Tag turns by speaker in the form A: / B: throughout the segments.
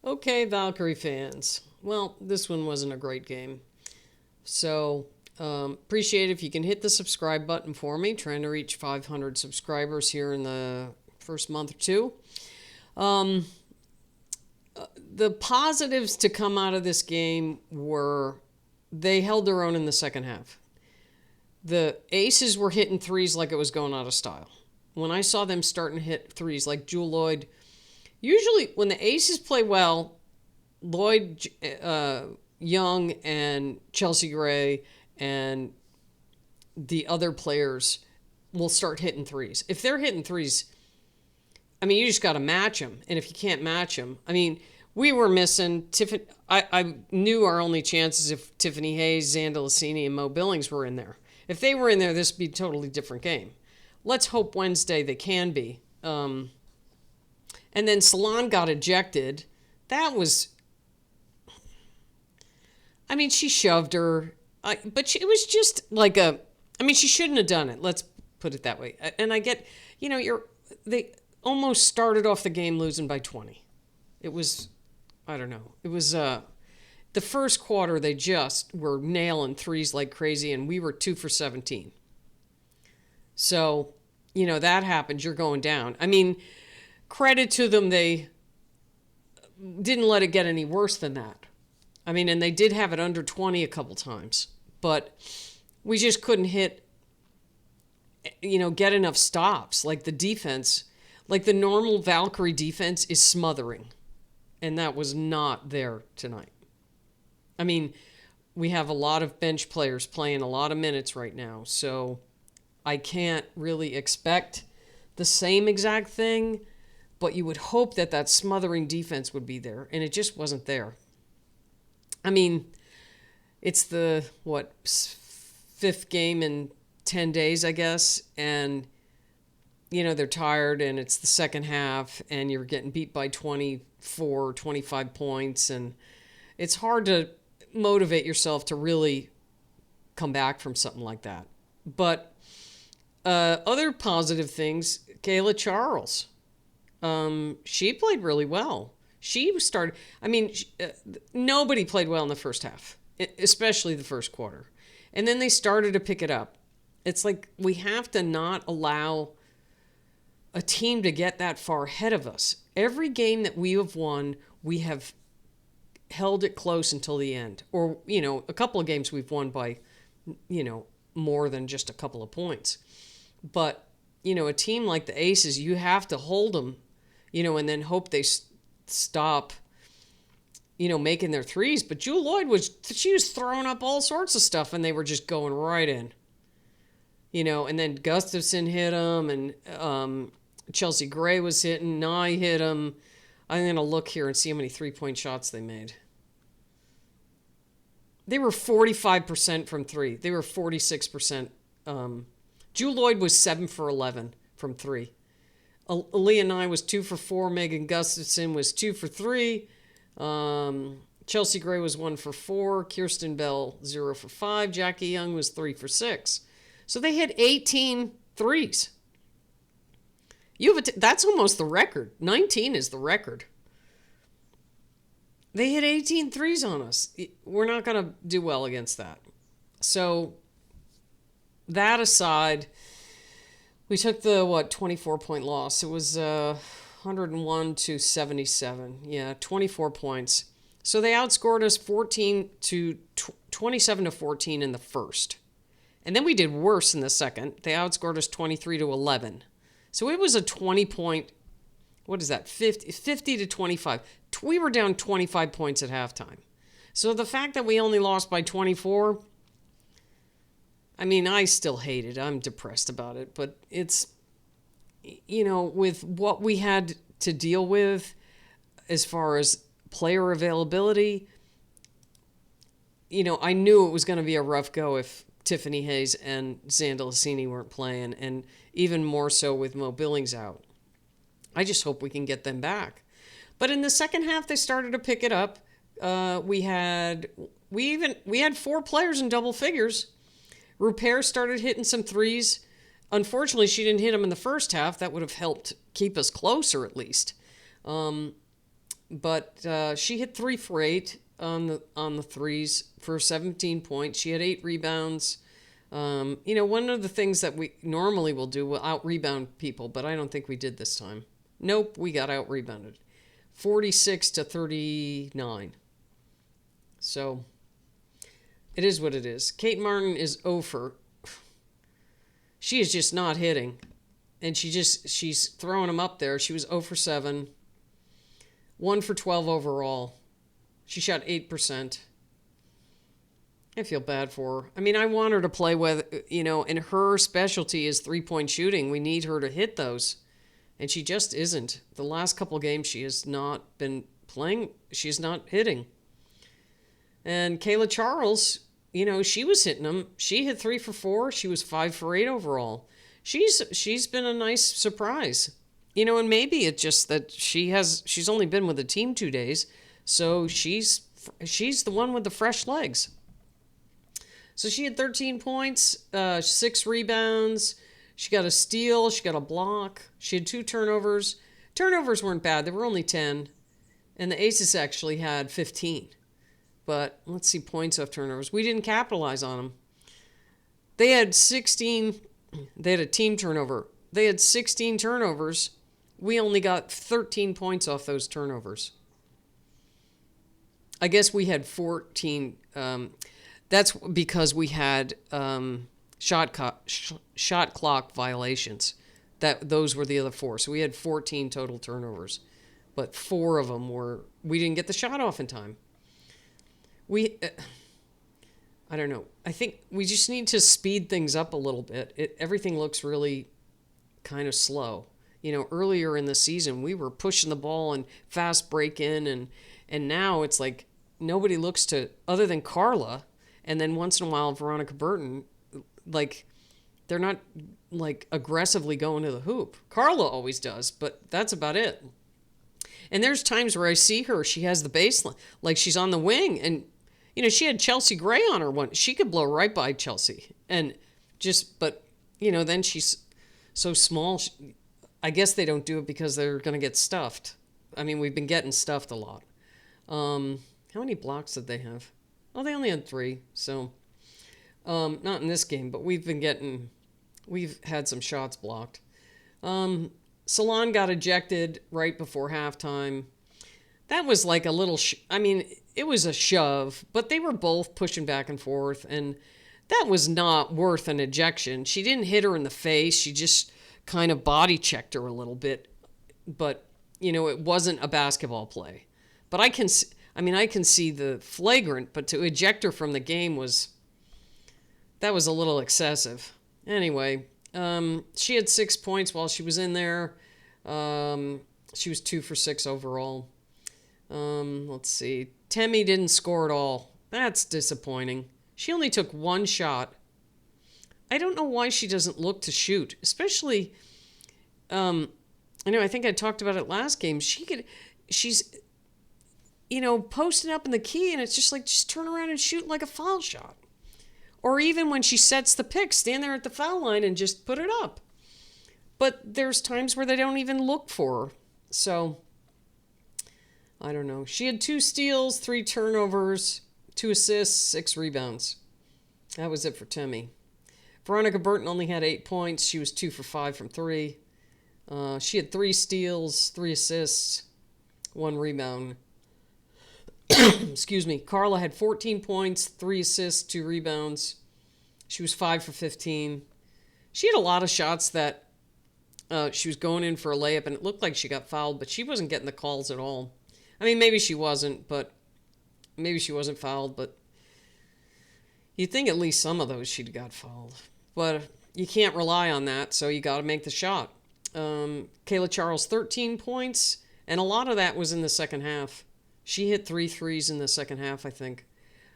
A: Okay, Valkyrie fans. Well, this one wasn't a great game. So, appreciate it if you can hit the subscribe button for me. Trying to reach 500 subscribers here in the first month or two. Um, the positives to come out of this game were they held their own in the second half. The Aces were hitting threes like it was going out of style. When I saw them starting to hit threes like Jewel Lloyd, usually when the Aces play well, Lloyd Young and Chelsea Gray and the other players will start hitting threes. If they're hitting threes, I mean, you just got to match them. And if you can't match them, I mean, we were missing Tiffany. I knew our only chances if Tiffany Hayes, Xanda Lassini, and Mo Billings were in there. If they were in there, this would be a totally different game. Let's hope Wednesday they can be. And then Salon got ejected. That was, I mean, she shoved her. But it was just like she shouldn't have done it. Let's put it that way. And I get, they almost started off the game losing by 20. It was, I don't know. It was the first quarter they just were nailing threes like crazy, and we were 2 for 17. So, that happens. You're going down. I mean, credit to them, they didn't let it get any worse than that. I mean, and they did have it under 20 a couple times, but we just couldn't hit, get enough stops. Like the defense, like the normal Valkyrie defense is smothering, and that was not there tonight. I mean, we have a lot of bench players playing a lot of minutes right now, so I can't really expect the same exact thing, but you would hope that smothering defense would be there, and it just wasn't there. I mean, it's the, fifth game in 10 days, I guess, and, they're tired, and it's the second half, and you're getting beat by 24, 25 points, and it's hard to motivate yourself to really come back from something like that. But other positive things, Kaila Charles, she played really well. Nobody played well in the first half, especially the first quarter. And then they started to pick it up. It's like we have to not allow a team to get that far ahead of us. Every game that we have won, we have held it close until the end. Or, a couple of games we've won by, more than just a couple of points. But, a team like the Aces, you have to hold them, and then hope they stop, making their threes. But Jewel Lloyd was throwing up all sorts of stuff, and they were just going right in. And then Gustafson hit him, and Chelsea Gray was hitting. Nye hit him. I'm going to look here and see how many three-point shots they made. They were 45% from three. They were 46%. Jewel Lloyd was 7 for 11 from three. Aaliyah Nye was 2 for 4. Megan Gustafson was 2 for 3. Chelsea Gray was 1 for 4. Kirsten Bell, 0 for 5. Jackie Young was 3 for 6. So they hit 18 threes. That's almost the record. 19 is the record. They hit 18 threes on us. We're not going to do well against that. So that aside, we took the 24-point loss. It was 101 to 77. Yeah, 24 points. So they outscored us 27 to 14 in the first. And then we did worse in the second. They outscored us 23 to 11. So it was a 20-point, 50 to 25. We were down 25 points at halftime. So the fact that we only lost by 24, I still hate it. I'm depressed about it. But it's, with what we had to deal with as far as player availability, I knew it was going to be a rough go if Tiffany Hayes and Xanda Lassini weren't playing, and even more so with Mo Billings out. I just hope we can get them back. But in the second half, they started to pick it up. We had 4 players in double figures. Rupert started hitting some threes. Unfortunately, she didn't hit them in the first half. That would have helped keep us closer, at least. but she hit 3 for 8 on the threes for 17 points. She had 8 rebounds. One of the things that we normally will do, we'll out rebound people, but I don't think we did this time. Nope, we got out rebounded, 46-39. So it is what it is. Kate Martin is 0 for. She is just not hitting, and she's throwing them up there. She was 0 for 7, 1 for 12 overall. She shot 8%. I feel bad for her. I mean, I want her to play with, and her specialty is 3-point shooting. We need her to hit those. And she just isn't. The last couple games, she has not been playing. She's not hitting. And Kaila Charles, she was hitting them. She hit 3 for 4. She was 5 for 8 overall. She's been a nice surprise. And maybe it's just that she's only been with the team 2 days. So she's the one with the fresh legs. So she had 13 points, 6 rebounds. She got a steal. She got a block. She had 2 turnovers. Turnovers weren't bad. There were only 10. And the Aces actually had 15. But let's see, points off turnovers. We didn't capitalize on them. They had 16. They had a team turnover. They had 16 turnovers. We only got 13 points off those turnovers. I guess we had 14. That's because we had shot clock violations. Those were the other 4. So we had 14 total turnovers, but 4 of them we didn't get the shot off in time. I don't know. I think we just need to speed things up a little bit. Everything looks really kind of slow. Earlier in the season we were pushing the ball and fast break in, and now it's like nobody looks to other than Carla. And then once in a while, Veronica Burton, like, they're not, like, aggressively going to the hoop. Carla always does, but that's about it. And there's times where I see her, she has the baseline, like she's on the wing. And, she had Chelsea Gray on her one. She could blow right by Chelsea. And but, then she's so small. I guess they don't do it because they're going to get stuffed. I mean, we've been getting stuffed a lot. How many blocks did they have? Oh, they only had 3, so not in this game, but we've had some shots blocked. Salon got ejected right before halftime. That was like a little, it was a shove, but they were both pushing back and forth, and that was not worth an ejection. She didn't hit her in the face. She just kind of body checked her a little bit, but, it wasn't a basketball play. But I can see the flagrant, but to eject her from the game was a little excessive. Anyway, she had 6 points while she was in there. She was 2 for 6 overall. Let's see. Temi didn't score at all. That's disappointing. She only took 1 shot. I don't know why she doesn't look to shoot, especially, I think I talked about it last game. She's posting up in the key, and it's just turn around and shoot like a foul shot. Or even when she sets the pick, stand there at the foul line and just put it up. But there's times where they don't even look for her. So, I don't know. She had 2 steals, 3 turnovers, 2 assists, 6 rebounds. That was it for Temi. Veronica Burton only had 8 points. She was 2 for 5 from 3. She had 3 steals, 3 assists, 1 rebound. Excuse me. Carla had 14 points, 3 assists, 2 rebounds. She was 5 for 15. She had a lot of shots that she was going in for a layup, and it looked like she got fouled, but she wasn't getting the calls at all. I mean, maybe she wasn't fouled, but you'd think at least some of those she'd got fouled. But you can't rely on that, so you got to make the shot. Kaila Charles, 13 points, and a lot of that was in the second half. She hit 3 threes in the second half, I think.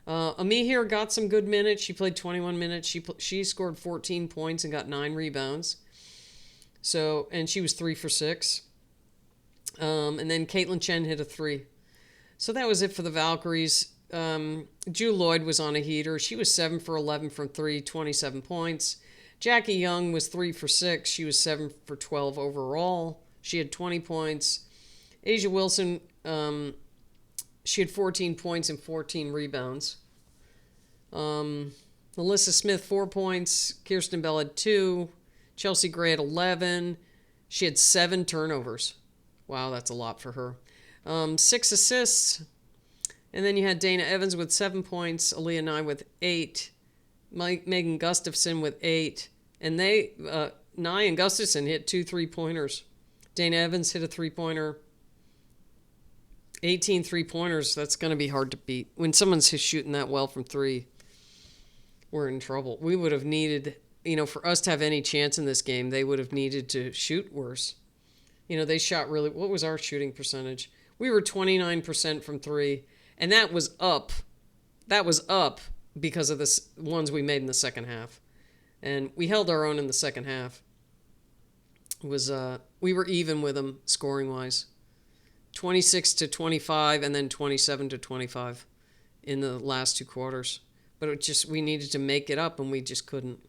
A: Amihir got some good minutes. She played 21 minutes. She scored 14 points and got 9 rebounds. And she was 3 for 6. And then Caitlin Chen hit a 3. So that was it for the Valkyries. Lloyd was on a heater. She was 7 for 11 from 3, 27 points. Jackie Young was 3 for 6. She was 7 for 12 overall. She had 20 points. Asia Wilson She had 14 points and 14 rebounds. Melissa Smith, 4 points. Kirsten Bell had 2. Chelsea Gray had 11. She had 7 turnovers. Wow, that's a lot for her. 6 assists. And then you had Dana Evans with 7 points. Aaliyah Nye with 8. Megan Gustafson with 8. And Nye and Gustafson hit 2 3-pointers. Dana Evans hit a 3-pointer. 18 3-pointers, that's going to be hard to beat. When someone's shooting that well from 3, we're in trouble. We would have needed, for us to have any chance in this game, they would have needed to shoot worse. They shot really, what was our shooting percentage? We were 29% from 3, and that was up. That was up because of the ones we made in the second half. And we held our own in the second half. We were even with them scoring-wise. 26-25 and then 27-25 in the last 2 quarters. But we needed to make it up and we just couldn't.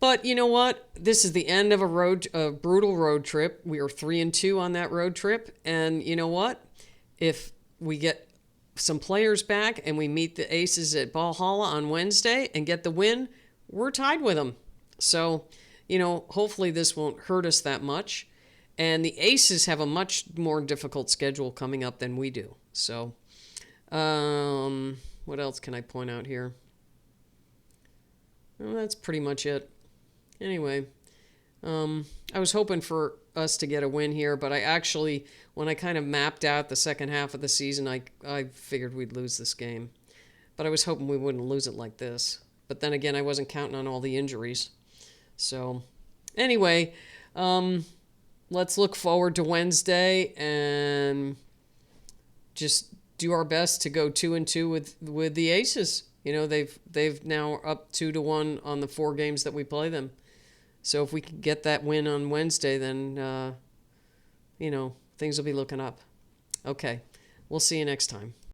A: But you know what? This is the end of a brutal road trip. We are 3-2 on that road trip. And you know what? If we get some players back and we meet the Aces at Valhalla on Wednesday and get the win, we're tied with them. So, hopefully this won't hurt us that much. And the Aces have a much more difficult schedule coming up than we do. So, what else can I point out here? Well, that's pretty much it. Anyway, I was hoping for us to get a win here, but when I kind of mapped out the second half of the season, I figured we'd lose this game. But I was hoping we wouldn't lose it like this. But then again, I wasn't counting on all the injuries. So, anyway, let's look forward to Wednesday and just do our best to go 2-2 with the Aces. They've now up 2-1 on the 4 games that we play them. So if we can get that win on Wednesday, then things will be looking up. Okay, we'll see you next time.